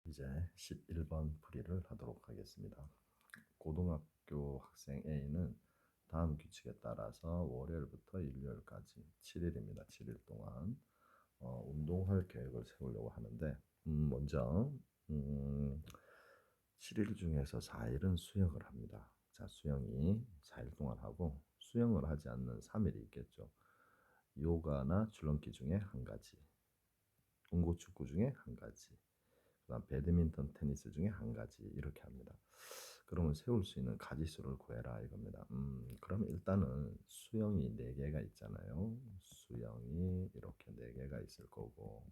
이제 11번 풀이를 하도록 하겠습니다. 고등학교 학생 A는 다음 규칙에 따라서 월요일부터 일요일까지 7일입니다. 7일 동안 운동할 계획을 세우려고 하는데 먼저 음, 7일 중에서 4일은 수영을 합니다. 자, 수영이 4일 동안 하고 수영을 하지 않는 3일이 있겠죠. 요가나 줄넘기 중에 한 가지, 농구축구 중에 한 가지, 그다음 배드민턴, 테니스 중에 한 가지 이렇게 합니다. 그러면 세울 수 있는 가지수를 구해라 이겁니다. 그러면 일단은 수영이 4개가 있잖아요. 수영이 이렇게 4개가 있을 거고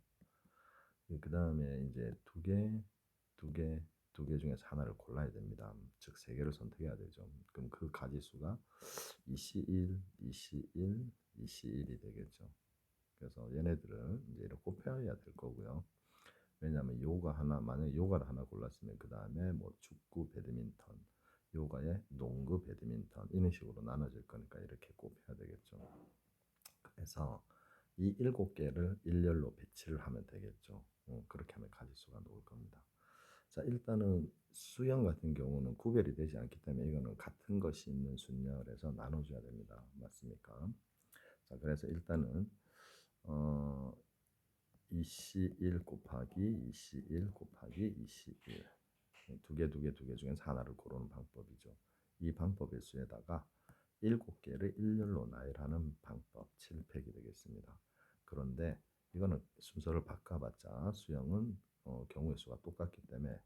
그 다음에 이제 두 개, 2개 중에서 하나를 골라야 됩니다. 즉 3개를 선택해야 되죠. 그럼 그 가지수가 21, 21, 21이 되겠죠. 그래서 얘네들을 이제 이렇게 곱해야 될 거고요. 왜냐하면 요가 하나, 만약에 요가를 하나 골랐으면 그 다음에 뭐 축구, 배드민턴, 요가에 농구, 배드민턴 이런 식으로 나눠질 거니까 이렇게 곱해야 되겠죠. 그래서 이 7개를 일렬로 배치를 하면 되겠죠. 그렇게 하면 가지수가 나올 겁니다. 자, 일단은 수영 같은 경우는 구별이 되지 않기 때문에 이거는 같은 것이 있는 순열에서 나눠줘야 됩니다. 맞습니까? 자, 그래서 일단은 어, 21 곱하기 21 곱하기 21 두 개 중에서 하나를 고르는 방법이죠. 이 방법의 수에다가 7개를 일렬로 나열하는 방법 7팩이 되겠습니다. 그런데 이거는 순서를 바꿔봤자 수영은 경우의 수가 똑같기 때문에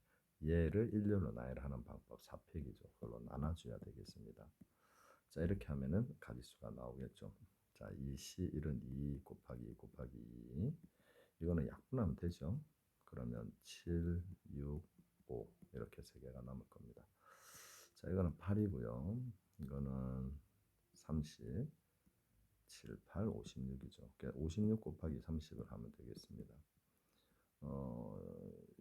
얘를 일렬로 나열하는 방법 4팩이죠. 그걸로 나눠줘야 되겠습니다. 자, 이렇게 하면은 가지수가 나오겠죠. 자, 21은 2 곱하기 2 곱하기 2 이거는 약분하면 되죠. 그러면 7, 6, 5 이렇게 3개가 남을 겁니다. 자, 이거는 8이고요. 이거는 30, 7, 8, 56이죠. 그러니까 56 곱하기 30을 하면 되겠습니다.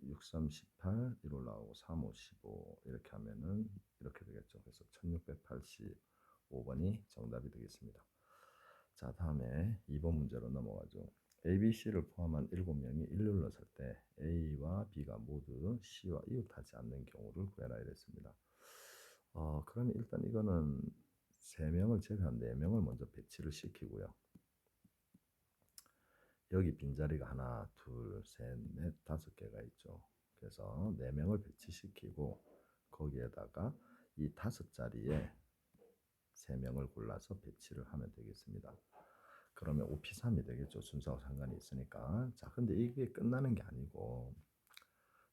6, 3, 18 1로 나오고 3, 5, 15 이렇게 하면은 이렇게 되겠죠. 그래서 1685번이 정답이 되겠습니다. 자, 다음에 2번 문제로 넘어가죠. A, B, C를 포함한 7명이 일렬로 설 때 A와 B가 모두 C와 이웃하지 않는 경우를 구해라 이랬습니다. 그러면 일단 이거는 3명을 제외한 4명을 먼저 배치를 시키고요. 여기 빈자리가 하나, 둘, 셋, 넷, 5개가 있죠. 그래서 4명을 배치시키고 거기에다가 이 5자리에 3명을 골라서 배치를 하면 되겠습니다. 그러면 OP3이 되겠죠. 순서와 상관이 있으니까. 자, 근데 이게 끝나는 게 아니고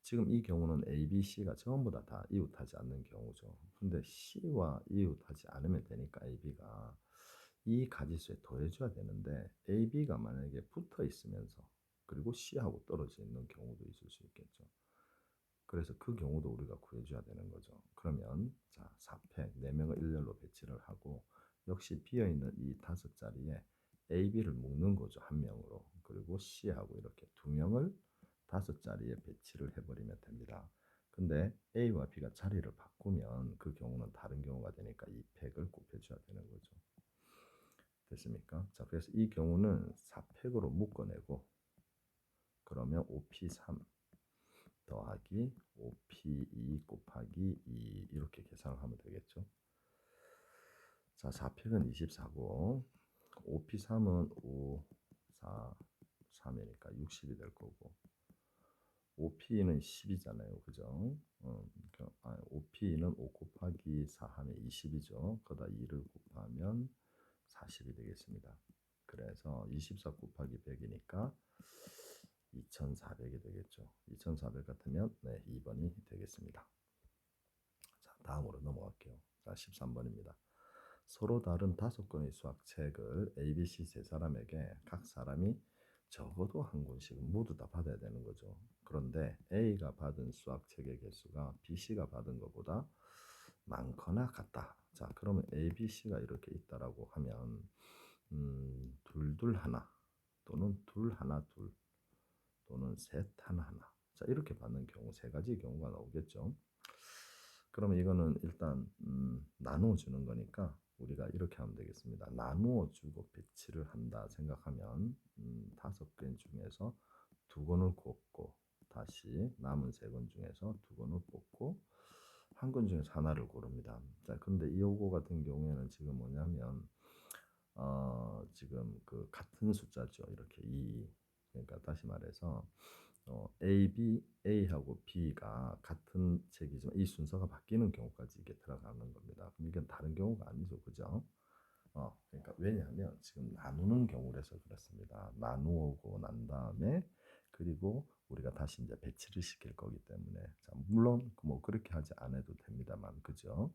지금 이 경우는 A, B, C가 전부 다 이웃하지 않는 경우죠. 근데 C와 이웃하지 않으면 되니까 A, B가 이 가지수에 더해줘야 되는데 A, B가 만약에 붙어 있으면서 그리고 C하고 떨어져 있는 경우도 있을 수 있겠죠. 그래서 그 경우도 우리가 구해줘야 되는 거죠. 그러면 자 4팩 4명을 일렬로 배치를 하고 역시 비어있는 이 5자리에 A, B를 묶는 거죠. 한 명으로. 그리고 C하고 이렇게 2명을 5자리에 배치를 해버리면 됩니다. 근데 A와 B가 자리를 바꾸면 그 경우는 다른 경우가 되니까 이 팩을 곱해줘야 되는 거죠. 됐습니까? 자, 그래서 이 경우는 4팩으로 묶어내고 그러면 OP3 더하기 OP2 곱하기 2 이렇게 계산을 하면 되겠죠. 자, 4팩은 24고 OP3은 5, 4, 3이니까 60이 될 거고 OP는 10이잖아요. 그죠? OP는 5 곱하기 4 하면 20이죠. 거기다 2를 곱하면 40이 되겠습니다. 그래서 24 곱하기 100이니까 2400이 되겠죠. 2400 같으면 네, 2번이 되겠습니다. 자, 다음으로 넘어갈게요. 자, 13번입니다. 서로 다른 5권의 수학책을 A, B, C 세 사람에게 각 사람이 적어도 한 권씩은 모두 다 받아야 되는 거죠. 그런데 A가 받은 수학책의 개수가 B, C가 받은 것보다 많거나 같다. 자, 그러면 A, B, C가 이렇게 있다라고 하면 둘둘 하나 또는 둘 하나 둘 또는 셋 하나 하나. 자, 이렇게 받는 경우 3가지 경우가 나오겠죠. 그러면 이거는 일단 나누어 주는 거니까 우리가 이렇게 하면 되겠습니다. 나누어 주고 배치를 한다 생각하면 5개 중에서 2권을 곱고 다시 남은 3건 중에서 2건을 뽑고 한 건 중에서 하나를 고릅니다. 자, 근데 이 요거 같은 경우에는 지금 뭐냐면 지금 그 같은 숫자죠. 이렇게 2. 그러니까 다시 말해서 A하고 B가 같은 책이지만 이 순서가 바뀌는 경우까지 이게 들어가는 겁니다. 그럼 이건 다른 경우가 아니죠, 그죠? 그러니까 왜냐하면 지금 나누는 경우라서 그렇습니다. 나누고 난 다음에 그리고 우리가 다시 이제 배치를 시킬 거기 때문에 자, 물론 뭐 그렇게 하지 않아도 됩니다만, 그죠?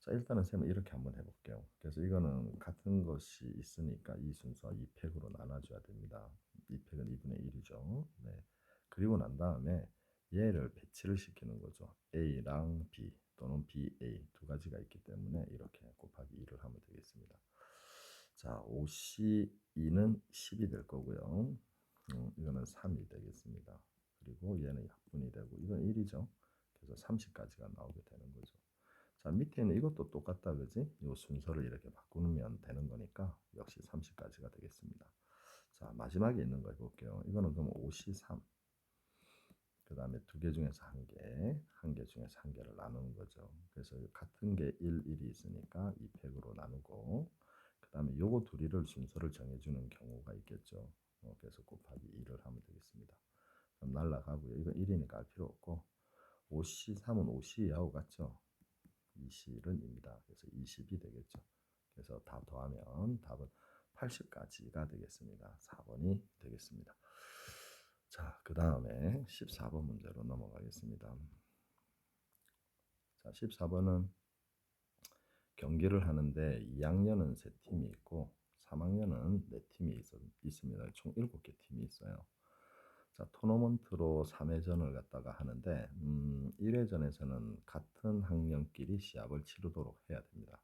자, 일단은 쌤은 이렇게 한번 해볼게요. 그래서 이거는 같은 것이 있으니까 이 순서 2팩으로 나눠줘야 됩니다. 2팩은 2분의 1이죠. 네. 그리고 난 다음에 얘를 배치를 시키는 거죠. A랑 B 또는 BA 두 가지가 있기 때문에 이렇게 곱하기 2를 하면 되겠습니다. 자, 5C2는 10이 될 거고요. 이거는 3이 되겠습니다. 그리고 얘는 약분이 되고 이건 1이죠. 그래서 30까지가 나오게 되는 거죠. 자, 밑에는 이것도 똑같다, 그지? 이 순서를 이렇게 바꾸면 되는 거니까 역시 30까지가 되겠습니다. 자, 마지막에 있는 거 해볼게요. 이거는 그럼 5C3. 그 다음에 2개 중에서 한 개 중에서 한 개를 나누는 거죠. 그래서 같은 게 1, 1이 있으니까 2팩으로 나누고, 그 다음에 요거 둘이를 순서를 정해주는 경우가 있겠죠. 그래서 곱하기 2를 하면 되겠습니다. 그럼 날라가고요. 이건 1이니까 알 필요 없고, 5C3은 5C하고 같죠. 2C는 입니다. 그래서 20이 되겠죠. 그래서 다 더하면 답은 80까지가 되겠습니다. 4번이 되겠습니다. 자, 그 다음에 14번 문제로 넘어가겠습니다. 자, 14번은 경기를 하는데 2학년은 3팀이 있고 3학년은 4팀이 있습니다. 총 7개 팀이 있어요. 자, 토너먼트로 3회전을 갖다가 하는데 1회전에서는 같은 학년끼리 시합을 치르도록 해야 됩니다.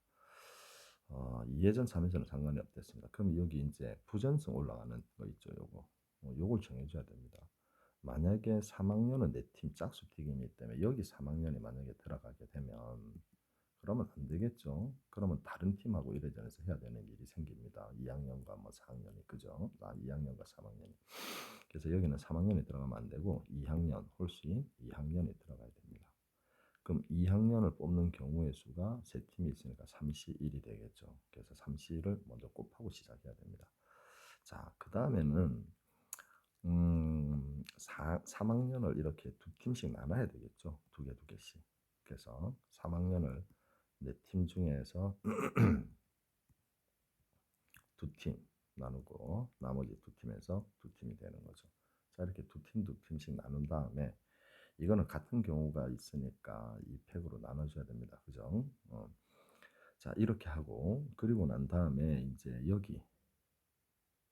2회전, 3회전은 상관이 없겠습니다. 그럼 여기 이제 부전승 올라가는 거 있죠, 요거. 요걸 정해줘야 됩니다. 만약에 3학년은 4팀 짝수튀김이기 때문에 여기 3학년이 만약에 들어가게 되면 그러면 안 되겠죠. 그러면 다른 팀하고 1회전에서 해야 되는 일이 생깁니다. 2학년과 뭐 4학년이, 그죠? 2학년과 3학년이. 그래서 여기는 3학년이 들어가면 안 되고 2학년, 홀수인 2학년이 들어가야 됩니다. 그럼 2학년을 뽑는 경우의 수가 3팀이 있으니까 3C1이 되겠죠. 그래서 3C를 먼저 곱하고 시작해야 됩니다. 자, 그 다음에는 3학년을 이렇게 2팀씩 나눠야 되겠죠. 2개씩. 그래서 3학년을 4팀 중에서 2팀 나누고 나머지 2팀에서 2팀이 되는 거죠. 자, 이렇게 2팀씩 나눈 다음에 이거는 같은 경우가 있으니까 2팩으로 나눠줘야 됩니다. 그죠? 자, 이렇게 하고 그리고 난 다음에 이제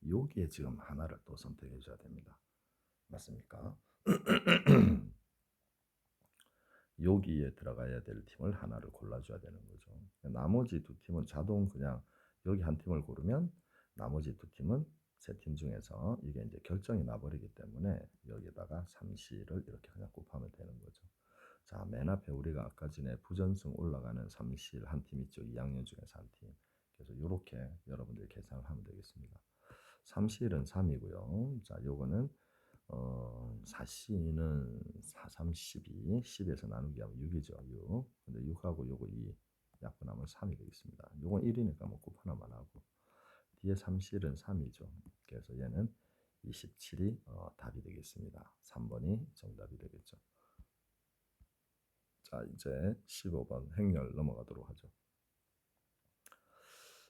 여기에 지금 하나를 또 선택해 줘야 됩니다. 맞습니까? 여기에 들어가야 될 팀을 하나를 골라줘야 되는 거죠. 나머지 2팀은 자동 그냥 여기 한 팀을 고르면 나머지 2팀은 3팀 중에서 이게 이제 결정이 나버리기 때문에 여기다가 3C를 이렇게 그냥 곱하면 되는 거죠. 자, 맨 앞에 우리가 아까 전에 부전승 올라가는 3C 한 팀 있죠. 2학년 중에서 한 팀. 그래서 이렇게 여러분들이 계산을 하면 되겠습니다. 3C는 3이고요. 자, 요거는 4C는 4, 3, 12, 10에서 나누기 하면 6이죠. 6. 근데 6하고 요거 2 약분하면 3이 되겠습니다. 요건 1이니까 뭐 곱 하나만 하고 뒤에 3C는 3이죠. 그래서 얘는 27이 답이 되겠습니다. 3번이 정답이 되겠죠. 자, 이제 15번 행렬 넘어가도록 하죠.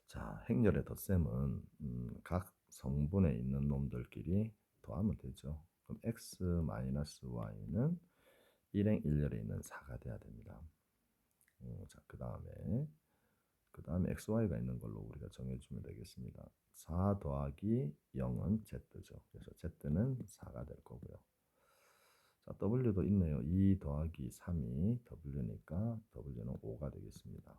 자, 행렬의 덧셈은 각 성분에 있는 놈들끼리 더하면 되죠. 그럼 x-y는 일행 1열에 있는 4가 돼야 됩니다. 자, 그 다음에 xy가 있는 걸로 우리가 정해주면 되겠습니다. 4 더하기 0은 z죠. 그래서 z는 4가 될 거고요. 자, w도 있네요. 2 더하기 3이 w니까 w는 5가 되겠습니다.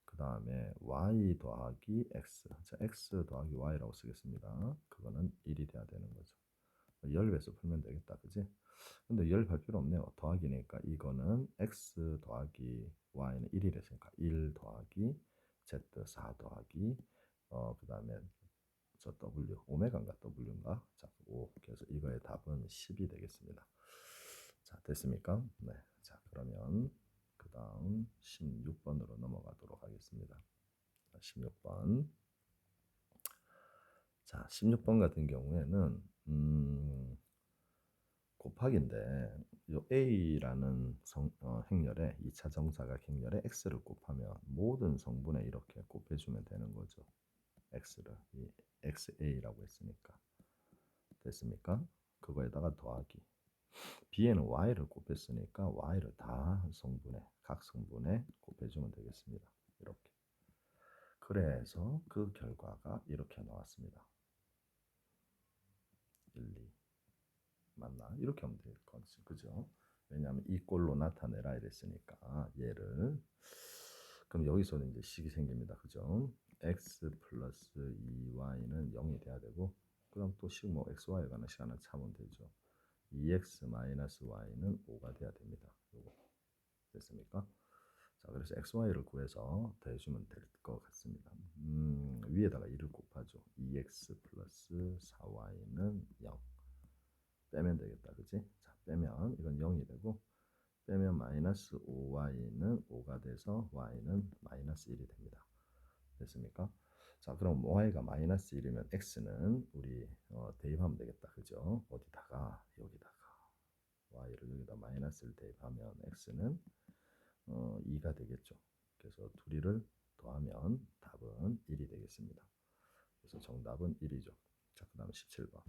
그 다음에 y 더하기 x. 자, x 더하기 y라고 쓰겠습니다. 그거는 1이 돼야 되는 거죠. 10배수 풀면 되겠다, 그지? 근데 10 할 필요 없네요. 더하기니까 이거는 x 더하기 y는 1이랬으니까 1 더하기 z 4 더하기 그 다음에 저 W 오메가인가 W인가? 자, 5. 그래서 이거의 답은 10이 되겠습니다. 자, 됐습니까? 네. 자, 그러면 그 다음 16번으로 넘어가도록 하겠습니다. 16번. 자, 16번 같은 경우에는 곱하기인데 요 A라는 행렬에 2차 정사각 행렬에 X를 곱하면 모든 성분에 이렇게 곱해주면 되는 거죠. X를 이 XA라고 했으니까 됐습니까? 그거에다가 더하기 B에는 Y를 곱했으니까 Y를 다 성분에 각 성분에 곱해주면 되겠습니다. 이렇게 그래서 그 결과가 이렇게 나왔습니다. 1, 2 맞나? 이렇게 하면 될 거지. 그죠? 왜냐하면 이 꼴로 나타내라 이랬으니까 얘를 그럼 여기서는 이제 식이 생깁니다. 그죠? x 플러스 2y는 0이 돼야 되고 그럼 또 식 뭐 xy에 관한 식 하나 차면 되죠. 2x 마이너스 y는 5가 돼야 됩니다. 요거 됐습니까? 자, 그래서 xy를 구해서 더해주면 될 것 같습니다. 위에다가 2를 곱하죠. 2x 플러스 4y는 0 빼면 되겠다. 그치? 자, 빼면 이건 0이 되고 빼면 마이너스 5y는 5가 돼서 y는 마이너스 1이 됩니다. 됐습니까? 자, 그럼 y가 마이너스 1이면 x는 우리 대입하면 되겠다. 그죠? 어디다가 여기다가 y를 여기다 마이너스를 대입하면 x는 2가 되겠죠. 그래서 둘이를 더하면 답은 1이 되겠습니다. 그래서 정답은 1이죠. 자, 그 다음 17번.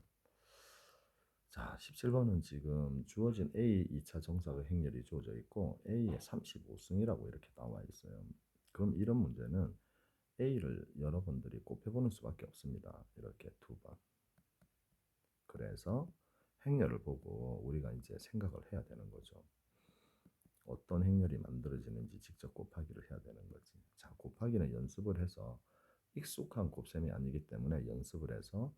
자, 17번은 지금 주어진 A 2차 정사각 행렬이 주어져 있고 A의 35승이라고 이렇게 나와 있어요. 그럼 이런 문제는 A를 여러분들이 곱해보는 수밖에 없습니다. 이렇게 두 번. 그래서 행렬을 보고 우리가 이제 생각을 해야 되는 거죠. 어떤 행렬이 만들어지는지 직접 곱하기를 해야 되는 거지. 자, 곱하기는 연습을 해서 익숙한 곱셈이 아니기 때문에 연습을 해서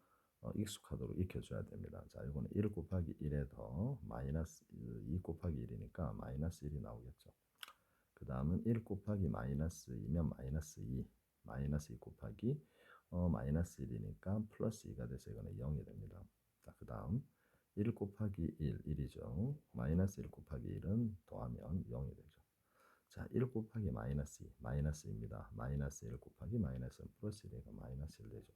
익숙하도록 익혀줘야 됩니다. 자, 이거는 1 곱하기 1에 더 마이너스 2 곱하기 1이니까 마이너스 1이 나오겠죠. 그 다음은 1 곱하기 마이너스 2면 마이너스 2, 마이너스 2 곱하기 마이너스 1이니까 플러스 2가 돼서 이거는 0이 됩니다. 자, 그 다음 1 곱하기 1, 1이죠. 마이너스 1 곱하기 1은 더하면 0이 되죠. 자, 1 곱하기 마이너스 2, 마이너스입니다. 마이너스 1 곱하기 마이너스 플러스 1이니까 마이너스 1 되죠.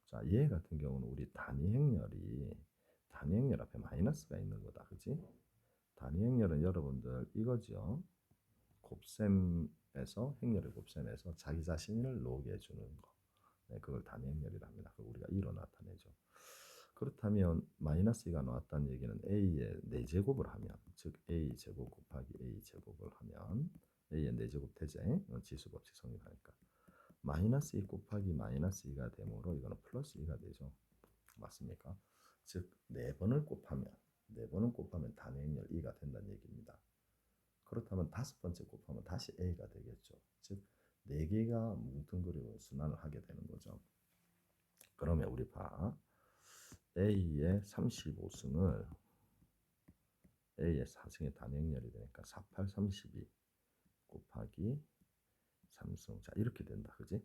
자, 얘 같은 경우는 우리 단위 행렬 앞에 마이너스가 있는 거다. 그치? 단위 행렬은 여러분들 이거죠. 곱셈에서 행렬의 곱셈에서 자기 자신을 나오게 해주는 거. 네, 그걸 단위 행렬이랍니다. 그걸 우리가 2로 나타내죠. 그렇다면 마이너스 2가 나왔다는 얘기는 a의 4제곱을 하면 즉 a제곱 곱하기 a제곱을 하면 a의 4제곱 되제 지수법칙 성립하니까 마이너스 2 곱하기 마이너스 2가 되므로 이거는 플러스 2가 되죠. 맞습니까? 즉 4번을 곱하면 단위행렬 2가 된다는 얘기입니다. 그렇다면 5번째 곱하면 다시 a가 되겠죠. 즉 4개가 뭉뚱그리고 순환을 하게 되는 거죠. 그러면 우리 봐. A의 35승을 A의 4승의 단행렬이 되니까 4, 8, 32 곱하기 3승. 자, 이렇게 된다. 그지?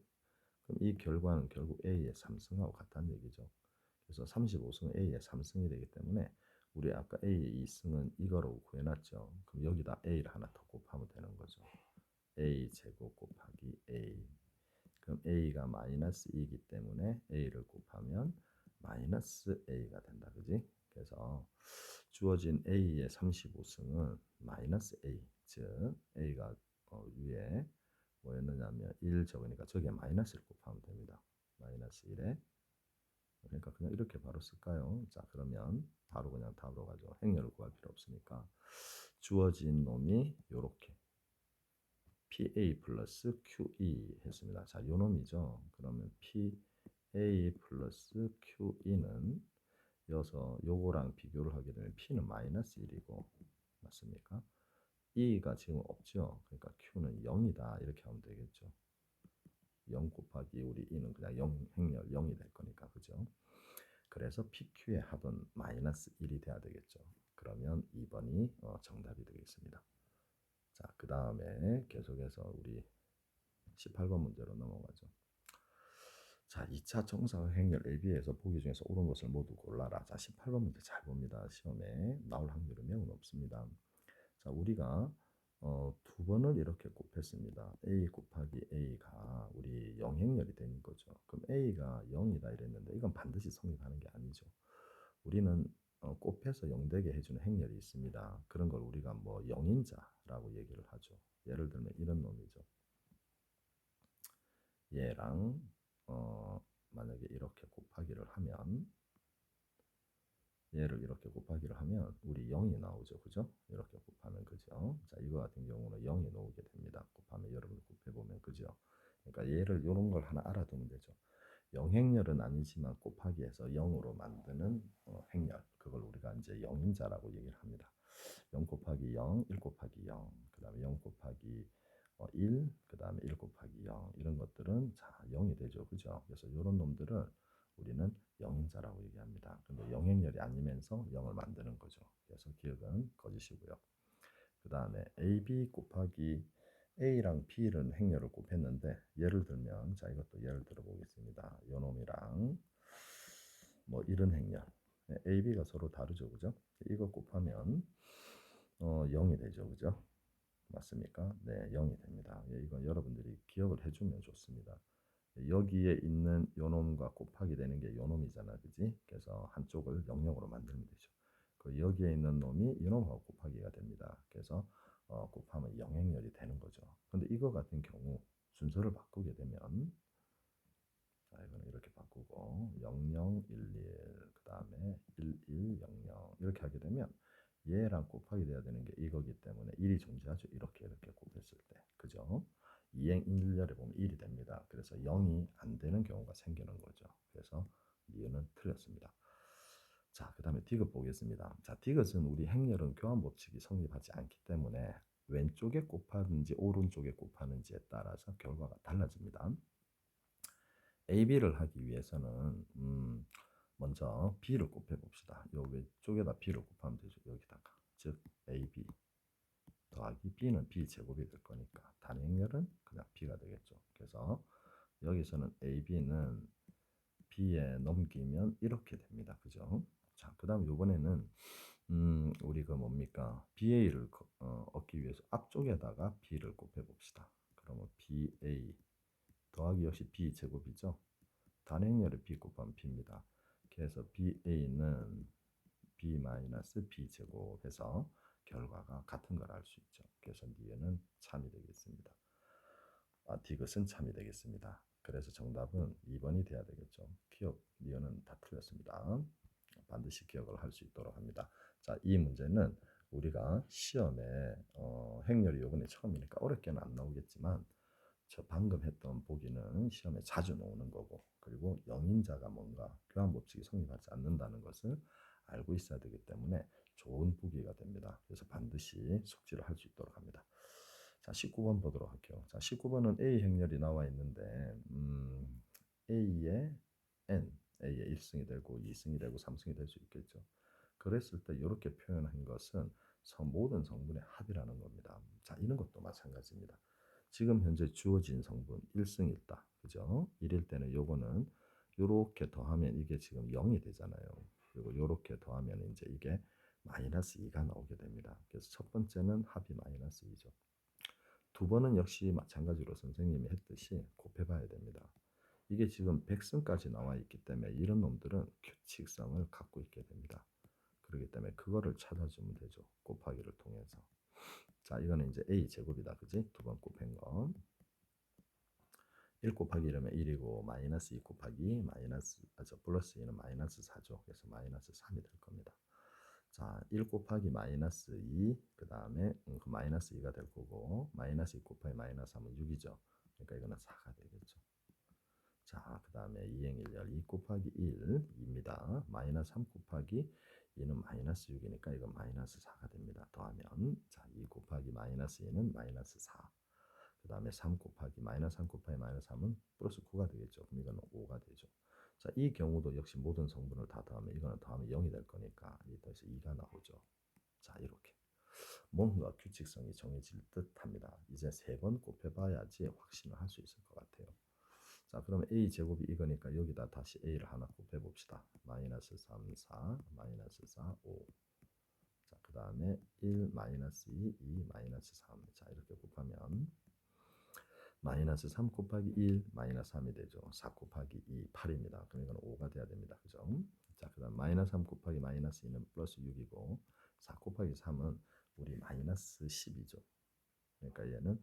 그럼 이 결과는 결국 A의 3승하고 같다는 얘기죠. 그래서 35승은 A의 3승이 되기 때문에 우리 아까 A의 2승은 이거로 구해놨죠. 그럼 여기다 A를 하나 더 곱하면 되는 거죠. A 제곱 곱하기 A. 그럼 A가 마이너스 2이기 때문에 A를 곱하면 마이너스 A가 된다. 그지? 그래서 주어진 A의 35승은 마이너스 A, 즉 A가 위에 뭐였느냐면 1 적으니까 저기에 마이너스를 곱하면 됩니다. 마이너스 1에 그러니까 그냥 이렇게 바로 쓸까요? 자, 그러면 바로 그냥 답으로 가죠. 행렬을 구할 필요 없으니까 주어진 놈이 요렇게 PA 플러스 QE 했습니다. 자, 요 놈이죠. 그러면 PA 플러스 QE는 여기서 요거랑 비교를 하게 되면 P는 마이너스 1이고 맞습니까? E가 지금 없죠. 그러니까 Q는 0이다. 이렇게 하면 되겠죠. 0 곱하기 우리 E는 그냥 0 행렬 0이 될 거니까 그죠? 그래서 PQ의 합은 마이너스 1이 돼야 되겠죠. 그러면 2번이 정답이 되겠습니다. 자, 그 다음에 계속해서 우리 18번 문제로 넘어가죠. 자, 2차 정사각 행렬 AB에서 보기 중에서 옳은 것을 모두 골라라. 자, 18번 문제 잘 봅니다. 시험에 나올 확률은 매우 높습니다. 자, 우리가 두 번을 이렇게 곱했습니다. A 곱하기 A가 우리 영행렬이 되는 거죠. 그럼 A가 0이다 이랬는데 이건 반드시 성립하는 게 아니죠. 우리는 곱해서 0 되게 해주는 행렬이 있습니다. 그런 걸 우리가 뭐 영인자라고 얘기를 하죠. 예를 들면 이런 놈이죠. 얘랑 만약에 이렇게 곱하기를 하면 얘를 이렇게 곱하기를 하면 우리 0이 나오죠. 그죠? 이렇게 곱하면 그죠? 자, 이거 같은 경우는 0이 나오게 됩니다. 곱하면 여러분들 곱해보면 그죠? 그러니까 얘를 이런 걸 하나 알아두면 되죠. 영행렬은 아니지만 곱하기해서 0으로 만드는 행렬. 그걸 우리가 이제 영인자라고 얘기를 합니다. 0 곱하기 0, 1 곱하기 0, 그 다음에 0 곱하기 1, 그 다음에 1 곱하기 0 이런 것들은 자 0이 되죠. 그죠? 그래서 이런 놈들을 우리는 영인자라고 얘기합니다. 근데 영행렬이 아니면서 0을 만드는 거죠. 그래서 기억은 거짓이고요. 그 다음에 AB 곱하기 A랑 B는 행렬을 곱했는데 예를 들면 자 이것도 예를 들어 보겠습니다. 요 놈이랑 뭐 이런 행렬 AB가 서로 다르죠. 그죠? 이거 곱하면 0이 되죠. 그죠? 맞습니까? 네, 0이 됩니다. 예, 이건 여러분들이 기억을 해주면 좋습니다. 여기에 있는 요놈과 곱하기 되는 게 요놈이잖아, 그지? 그래서 한쪽을 0으로 만들면 되죠. 그 여기에 있는 놈이 이놈하고 곱하기가 됩니다. 그래서 곱하면 영행렬이 되는 거죠. 근데 이거 같은 경우 순서를 바꾸게 되면 자, 이거는 이렇게 바꾸고 00, 11, 그 다음에 11, 00 이렇게 하게 되면 얘랑 곱하기 돼야 되는 게 이거기 때문에 1이 존재하죠. 이렇게 곱했을 때. 그죠? 이행 1열에 보면 1이 됩니다. 그래서 0이 안 되는 경우가 생기는 거죠. 그래서 이유는 틀렸습니다. 자, 그 다음에 디귿 보겠습니다. 자, 디귿은 우리 행렬은 교환 법칙이 성립하지 않기 때문에 왼쪽에 곱하는지 오른쪽에 곱하는지에 따라서 결과가 달라집니다. AB를 하기 위해서는 먼저 B를 곱해 봅시다. 요 왼쪽에다 B를 곱하면 되죠. 여기다가 즉 AB 더하기 B는 B 제곱이 될 거니까 단행렬은 그냥 B가 되겠죠. 그래서 여기서는 AB는 B에 넘기면 이렇게 됩니다. 그죠? 자, 그 다음 요번에는 우리 그 뭡니까? BA를 얻기 위해서 앞쪽에다가 B를 곱해 봅시다. 그러면 BA 더하기 역시 B 제곱이죠. 단행열의 B 곱하면 B입니다. 그래서 BA는 B-B 제곱해서 결과가 같은 걸 알 수 있죠. 그래서 니은은 참이 되겠습니다. 디귿은 참이 되겠습니다. 그래서 정답은 2번이 돼야 되겠죠. 기억, 니은은 다 틀렸습니다. 반드시 기억을 할 수 있도록 합니다. 자, 이 문제는 우리가 시험에 행렬이 요번에 처음이니까 어렵게는 안 나오겠지만 저 방금 했던 보기는 시험에 자주 나오는 거고 그리고 영인자가 뭔가 교환 법칙이 성립하지 않는다는 것을 알고 있어야 되기 때문에 좋은 보기가 됩니다. 그래서 반드시 숙지를 할 수 있도록 합니다. 자, 19번 보도록 할게요. 자, 19번은 A 행렬이 나와 있는데 A의 N, A의 1승이 되고 2승이 되고 3승이 될 수 있겠죠. 그랬을 때 이렇게 표현한 것은 모든 성분의 합이라는 겁니다. 자, 이런 것도 마찬가지입니다. 지금 현재 주어진 성분 1승 1다. 그죠? 1일 때는 요거는 요렇게 더하면 이게 지금 0이 되잖아요. 그리고 요렇게 더하면 이제 이게 마이너스 2가 나오게 됩니다. 그래서 첫 번째는 합이 마이너스 2죠. 두 번은 역시 마찬가지로 선생님이 했듯이 곱해봐야 됩니다. 이게 지금 100승까지 나와 있기 때문에 이런 놈들은 규칙성을 갖고 있게 됩니다. 그렇기 때문에 그거를 찾아주면 되죠. 곱하기를 통해서. 자, 이거는 이제 A 제곱이다. 그지? 두 번 곱한 거. 1 곱하기 1이면 1이고 마이너스 2 곱하기 플러스 2는 마이너스 4죠. 그래서 마이너스 3이 될 겁니다. 자, 1 곱하기 마이너스 2, 그 다음에 그 마이너스 2가 될 거고 마이너스 2 곱하기 마이너스 3은 6이죠. 그러니까 이거는 4가 되겠죠. 자, 그 다음에 2행일열 2 곱하기 1, 2입니다. 마이너스 3 곱하기 2는 마이너스 6이니까 이건 마이너스 4가 됩니다. 더하면 자, 2 곱하기 마이너스 2는 마이너스 4. 그 다음에 3 곱하기 마이너스 3 곱하기 마이너스 3은 플러스 9가 되겠죠. 그럼 이거는 5가 되죠. 자, 이 경우도 역시 모든 성분을 다 더하면 이거는 더하면 0이 될 거니까 이 더해서 2가 나오죠. 자, 이렇게 뭔가 규칙성이 정해질 듯 합니다. 이제 3번 곱해봐야지 확신을 할 수 있을 것 같아요. 자, 그러면 a제곱이 이거니까 여기다 다시 a를 하나 곱해봅시다. 마이너스 3, 4, 마이너스 4, 5. 자, 그 다음에 1, 마이너스 2, 2, 마이너스 3. 자, 이렇게 곱하면 마이너스 3 곱하기 1, 마이너스 3이 되죠. 4 곱하기 2, 8입니다. 그럼 이건 5가 돼야 됩니다. 그죠? 자, 그 다음 마이너스 3 곱하기 마이너스 2는 플러스 6이고 4 곱하기 3은 우리 마이너스 10이죠. 그러니까 얘는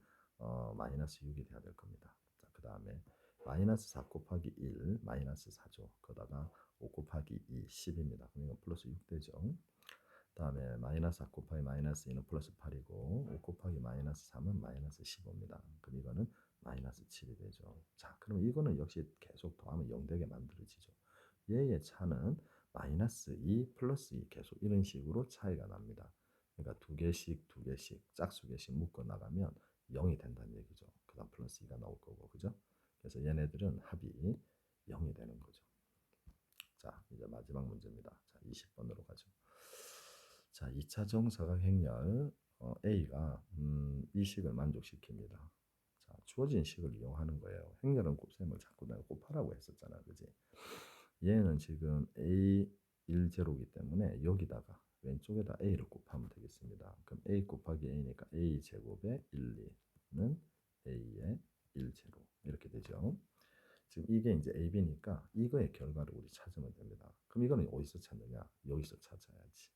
마이너스 6이 돼야 될 겁니다. 자, 그 다음에 마이너스 4 곱하기 1, 마이너스 4죠. 그러다가 5 곱하기 2, 10입니다. 그럼 이건 플러스 6 되죠. 다음에 마이너스 4 곱하기 마이너스 2는 플러스 8이고 5 곱하기 마이너스 3은 마이너스 15입니다. 그럼 이거는 마이너스 7이 되죠. 자, 그럼 이거는 역시 계속 더하면 0 되게 만들어지죠. 얘의 차는 마이너스 2 플러스 2 계속 이런 식으로 차이가 납니다. 그러니까 두 개씩 짝수 개씩 묶어 나가면 0이 된다는 얘기죠. 그 다음 플러스 2가 나올 거고, 그죠? 그래서 얘네들은 합이 0이 되는 거죠. 자, 이제 마지막 문제입니다. 자, 20번으로 가죠. 자, 2차 정사각 행렬 A가 이 식을 만족시킵니다. 자, 주어진 식을 이용하는 거예요. 행렬은 곱셈을 자꾸 내가 곱하라고 했었잖아, 그지? 얘는 지금 A 1제로이기 때문에 여기다가 왼쪽에다 A를 곱하면 되겠습니다. 그럼 A 곱하기 A니까 A 제곱의 1, 2는 A의 1제곱 이렇게 되죠. 지금 이게 이제 AB니까 이거의 결과를 우리 찾으면 됩니다. 그럼 이거는 어디서 찾느냐? 여기서 찾아야지.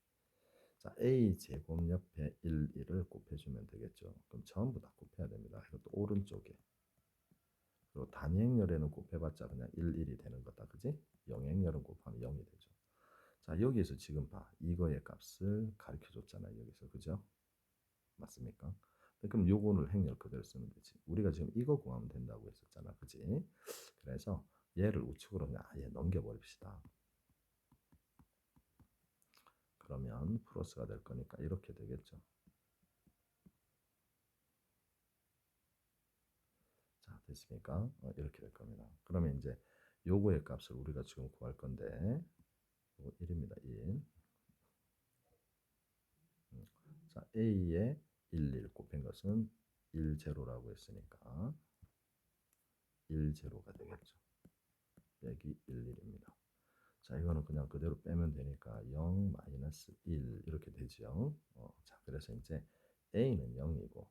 자, A 제곱 옆에 1, 1을 곱해주면 되겠죠. 그럼 전부 다 곱해야 됩니다. 이것도 오른쪽에. 그리고 단위행렬에는 곱해봤자 그냥 1, 1이 되는 거다. 그지? 영행렬은 곱하면 0이 되죠. 자, 여기에서 지금 봐. 이거의 값을 가르쳐 줬잖아요. 여기서. 그죠? 맞습니까? 그럼 요거를 행렬 그대로 쓰면 되지. 우리가 지금 이거 구하면 된다고 했었잖아. 그지? 그래서 얘를 우측으로 그냥 아예 넘겨버립시다. 그러면 플러스가 될 거니까 이렇게 되겠죠. 자, 됐습니까? 이렇게 될 겁니다. 그러면 이제 요거의 값을 우리가 지금 구할 건데 요거 1입니다. 1. 자, A에 1, 1 곱한 것은 1, 제로라고 했으니까 1, 제로가 되겠죠. 여기 1, 1입니다. 자, 이거는 그냥 그대로 빼면 되니까 0, 마이너스 1 이렇게 되죠. 자, 그래서 이제 A는 0이고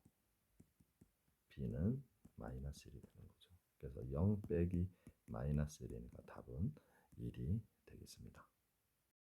B는 마이너스 1이 되는 거죠. 그래서 0 빼기 마이너스 1이니까 답은 1이 되겠습니다.